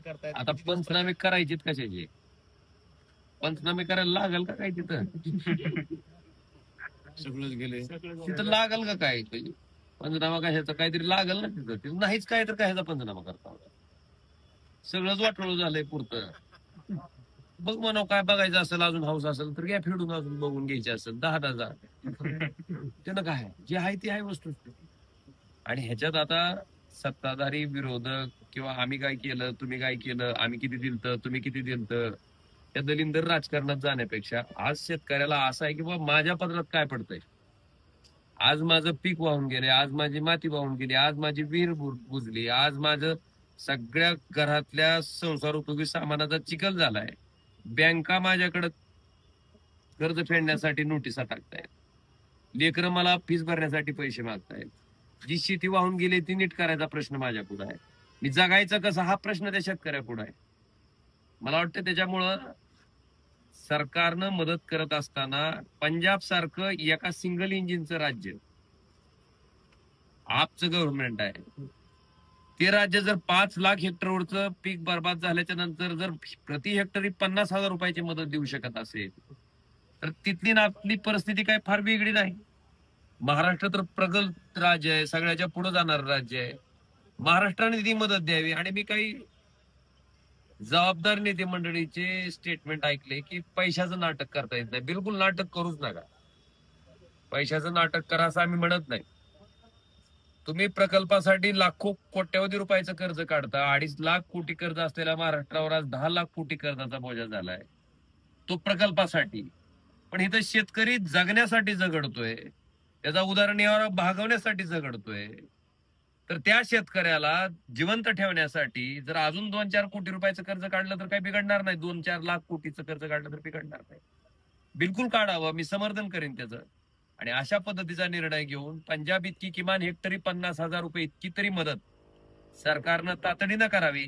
करतायत. आता पंचनामे करायचे कशाचे? पंचनामे करायला लागल का काय तिथं? सगळंच गेले तिथं लागल का काय? पंचनामा कशाचा काहीतरी लागल ना तिथं नाहीच. काय तर कशाचा पंचनामा करता? सगळंच वाटोळ झालंय पुरतं. बघ म्हणा काय बघायचं असेल, अजून हाऊस असेल तर घ्या फिडून, अजून बघून घ्यायचे असेल 10,000 त्यानं काय जे आहे ती आहे वस्तू. आणि ह्याच्यात आता सत्ताधारी विरोधक किंवा आम्ही काय केलं, तुम्ही काय केलं, आम्ही किती दिलत, तुम्ही किती दिलत, या दलिंदर राजकारणात जाण्यापेक्षा आज शेतकऱ्याला असं आहे की बाबा माझ्या पदरात काय पडतंय. आज माझं पीक वाहून गेले, आज माझी माती वाहून गेली, आज माझी विहीर बुजली, आज माझं सगळ्या घरातल्या संसार उपयोगी सामानाचा चिखल झालाय. बँका माझ्याकडे कर्ज फेडण्यासाठी नोटिसा टाकतायत. लेकरं मला फीस भरण्यासाठी पैसे मागतायत. जी शेती वाहून गेली ती नीट करायचा प्रश्न माझ्या पुढे आहे. मी जगायचं कसं हा प्रश्न त्या शेतकऱ्यापुढे आहे. मला वाटतं त्याच्यामुळं सरकारनं मदत करत असताना पंजाब सारखं एका सिंगल इंजिनचं राज्य, आपचं गव्हर्नमेंट आहे, ते राज्य जर 5 लाख हेक्टरवरचं पीक बर्बाद झाल्याच्या नंतर जर प्रति हेक्टरी 50,000 रुपयाची मदत देऊ शकत असेल तर तिथली आपली परिस्थिती काय फार वेगळी नाही. महाराष्ट्र तर प्रगत राज्य आहे, सगळ्याच्या पुढे जाणार राज्य आहे. महाराष्ट्राने ती मदत द्यावी. आणि मी काही जबाबदार नेते मंडळीचे स्टेटमेंट ऐकले की पैशाचं नाटक करता येत नाही. बिलकुल नाटक करूच नका. पैशाचं नाटक करा असं आम्ही म्हणत नाही. तुम्ही प्रकल्पासाठी लाखो कोट्यवधी रुपयाचं कर्ज काढता. 2.5 लाख कोटी कर्ज असलेल्या महाराष्ट्रावर आज 10 लाख कोटी कर्जाचा बोजा झालाय, तो प्रकल्पासाठी. पण इथं शेतकरी जगण्यासाठी झगडतोय, त्याचा उदरनिर्वाह भागवण्यासाठी झगडतोय. तर त्या शेतकऱ्याला जिवंत ठेवण्यासाठी जर अजून 2-4 कोटी रुपयाचं कर्ज काढलं तर काही बिघडणार नाही. 2-4 लाख कोटीचं कर्ज काढलं तर बिघडणार नाही. बिलकुल काढावं, मी समर्थन करेन त्याचं. आणि अशा पद्धतीचा निर्णय घेऊन पंजाब इतकी किमान हेक्टरी 50,000 रुपये इतकी तरी मदत सरकारनं तातडीनं करावी.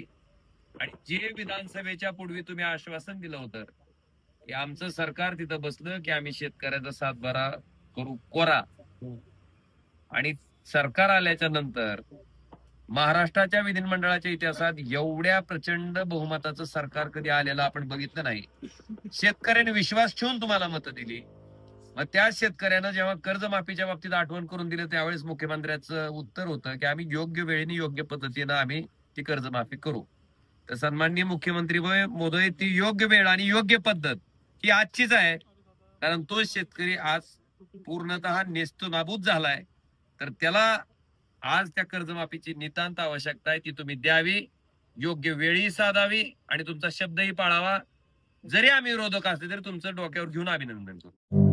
आणि जे विधानसभेच्या पूर्वी तुम्ही आश्वासन दिलं होतं की आमचं सरकार तिथं बसलं की आम्ही शेतकऱ्याचा सातबारा करू कोरा, आणि सरकार आल्याच्या नंतर महाराष्ट्राच्या विधिमंडळाच्या इतिहासात एवढ्या प्रचंड बहुमताचं सरकार कधी आलेलं आपण बघितलं नाही. शेतकऱ्याने विश्वास ठेवून तुम्हाला मतं दिली. मग त्या शेतकऱ्यानं जेव्हा कर्जमाफीच्या बाबतीत आठवण करून दिलं त्यावेळेस मुख्यमंत्र्याचं उत्तर होतं की आम्ही योग्य वेळेने योग्य पद्धतीनं आम्ही ती कर्जमाफी करू. तर सन्माननीय मुख्यमंत्री महोदय, ती योग्य वेळ आणि योग्य पद्धत ही आजचीच आहे. कारण तो शेतकरी आज पूर्णतः नेस्तनाबूत झालाय. तर त्याला आज त्या कर्जमाफीची नितांत आवश्यकता आहे. ती तुम्ही द्यावी, योग्य वेळी साधावी आणि तुमचा शब्दही पाळावा. जरी आम्ही विरोधक असले तरी तुमचं डोक्यावर घेऊन अभिनंदन करू.